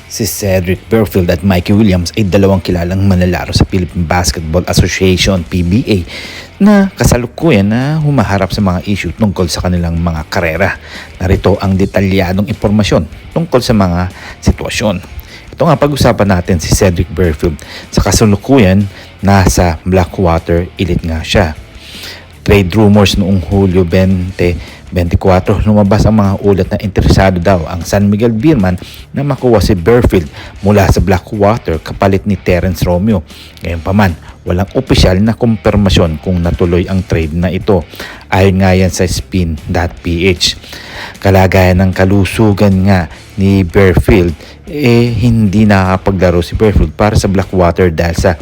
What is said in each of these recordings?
Si Cedric Burfield at Mikey Williams ay dalawang kilalang manlalaro sa Philippine Basketball Association (PBA) na kasalukuyan na humaharap sa mga issue tungkol sa kanilang mga karera. Narito ang detalyadong impormasyon tungkol sa mga sitwasyon. Ito nga pag-usapan natin si Cedric Burfield. Sa kasalukuyan, nasa Blackwater Elite nga siya. Trade rumors noong Hulyo 2024, lumabas ang mga ulat na interesado daw ang San Miguel Beerman na makuha si Burfield mula sa Blackwater kapalit ni Terrence Romeo. Gayunpaman, walang opisyal na kumpirmasyon kung natuloy ang trade na ito. Ayon nga yan sa spin.ph. Kalagayan ng kalusugan nga ni Burfield, hindi nakakapaglaro si Burfield para sa Blackwater dahil sa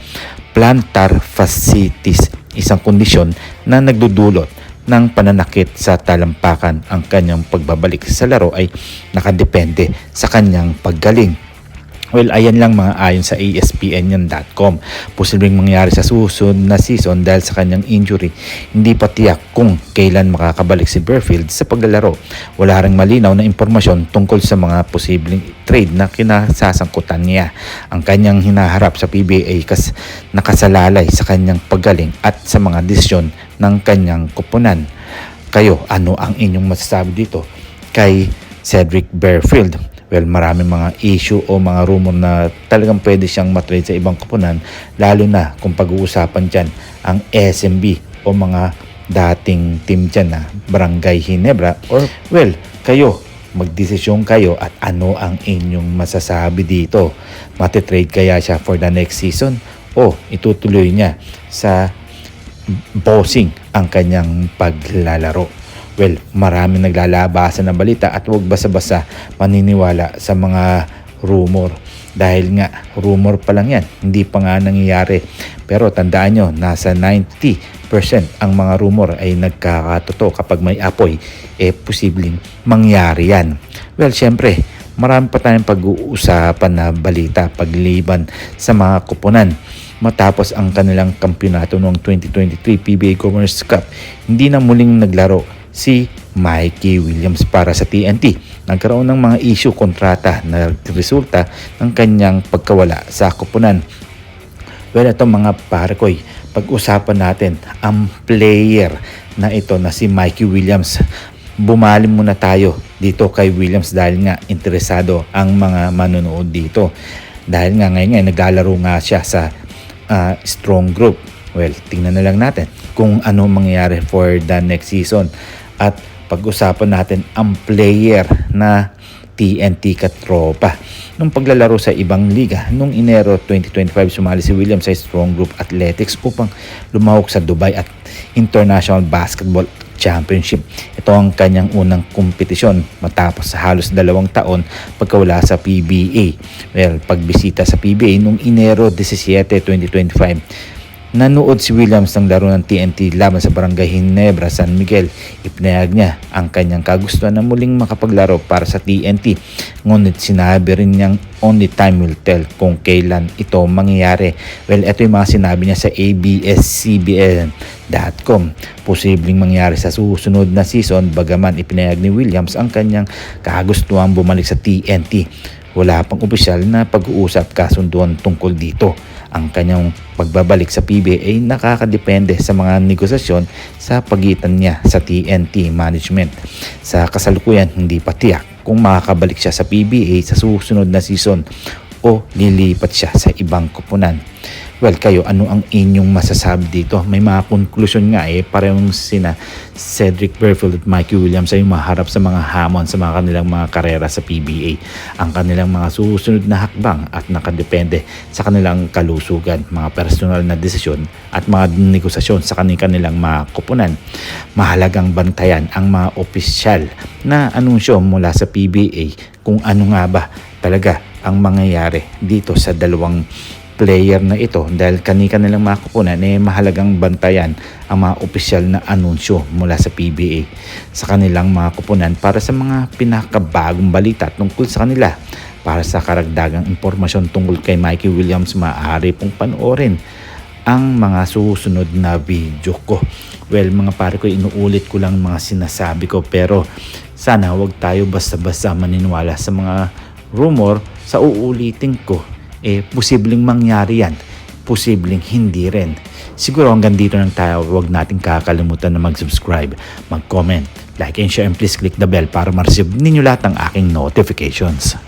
plantar fasciitis, isang kondisyon na nagdudulot ng pananakit sa talampakan. Ang kanyang pagbabalik sa laro ay nakadepende sa kanyang paggaling. Well, ayan lang mga ayon sa ESPN.com. Posibleng mangyari sa susunod na season dahil sa kanyang injury. Hindi pa tiyak kung kailan makakabalik si Burfield sa paglalaro. Wala ring malinaw na impormasyon tungkol sa mga posibleng trade na kinasasangkutan niya. Ang kanyang hinaharap sa PBA nakasalalay sa kanyang paggaling at sa mga desisyon ng kanyang koponan. Kayo, ano ang inyong masasabi dito kay Cedric Burfield? Well, maraming mga issue o mga rumor na talagang pwede siyang matrade sa ibang koponan, lalo na kung pag-uusapan dyan ang SMB o mga dating team dyan na Barangay Ginebra. Or well, kayo, magdesisyon kayo at ano ang inyong masasabi dito. Matitrade kaya siya for the next season o itutuloy niya sa bossing ang kanyang paglalaro? Well, maraming naglalabasan na balita at huwag basa-basa maniniwala sa mga rumor. Dahil nga, rumor pa lang yan, hindi pa nga nangyayari. Pero tandaan nyo, nasa 90% ang mga rumor ay nagkakatotoo. Kapag may apoy, posibleng mangyari yan. Well, syempre, marami pa tayong pag-uusapan na balita pagliban sa mga koponan. Matapos ang kanilang kampyonato noong 2023 PBA Governors Cup, hindi na muling naglaro si Mikey Williams para sa TNT. Nagkaroon ng mga issue kontrata na resulta ng kanyang pagkawala sa koponan. Well, ito mga parkoy, pag-usapan natin ang player na ito na si Mikey Williams. Bumalim muna tayo dito kay Williams dahil nga interesado ang mga manonood dito. Dahil nga ngayon naglalaro nga siya sa strong group. Well, tingnan na lang natin kung ano mangyayari for the next season. At pag-usapan natin ang player na TNT katropa. Nung paglalaro sa ibang liga, nung Enero 2025 sumali si Williams sa Strong Group Athletics upang lumahok sa Dubai at International Basketball Championship. Ito ang kanyang unang kompetisyon matapos sa halos 2 taon pagkawala sa PBA. Well, pagbisita sa PBA nung Enero 17, 2025, nanood si Williams ng laro ng TNT laban sa Barangay Ginebra, San Miguel. Ipinahayag niya ang kanyang kagustuhan na muling makapaglaro para sa TNT. Ngunit sinabi rin niyang only time will tell kung kailan ito mangyayari. Well, ito yung mga sinabi niya sa ABS-CBN.com. Posibleng mangyari sa susunod na season, bagaman ipinahayag ni Williams ang kanyang kagustuhan bumalik sa TNT. Wala pang opisyal na pag-uusap kasunduan tungkol dito. Ang kanyang pagbabalik sa PBA ay nakakadepende sa mga negosasyon sa pagitan niya sa TNT management. Sa kasalukuyan, hindi pa tiyak kung makakabalik siya sa PBA sa susunod na season o lilipat siya sa ibang koponan. Well, kayo, ano ang inyong masasabi dito? May mga konklusyon nga parehong sina Cedric Burfield at Mikey Williams ay maharap sa mga hamon sa mga kanilang mga karera sa PBA. Ang kanilang mga susunod na hakbang at nakadepende sa kanilang kalusugan, mga personal na desisyon at mga negosasyon sa kanilang mga koponan. Mahalagang bantayan ang mga opisyal na anunsyo mula sa PBA kung ano nga ba talaga ang mangyayari dito sa dalawang player na ito dahil kanilang mga koponan mahalagang bantayan ang mga opisyal na anunsyo mula sa PBA sa kanilang mga koponan para sa mga pinakabagong balita tungkol sa kanila. Para sa karagdagang impormasyon tungkol kay Mikey Williams, maaari pong panoorin ang mga susunod na video ko. Well, mga pare ko, inuulit ko lang mga sinasabi ko pero sana wag tayo basta-basta maniniwala sa mga rumor sa uulitin ko, posibleng mangyari yan, posibleng hindi rin. Siguro hanggang dito lang tayo, huwag natin kakalimutan na mag-subscribe, mag-comment, like and share, and please click the bell para ma-receive ninyo lahat ng aking notifications.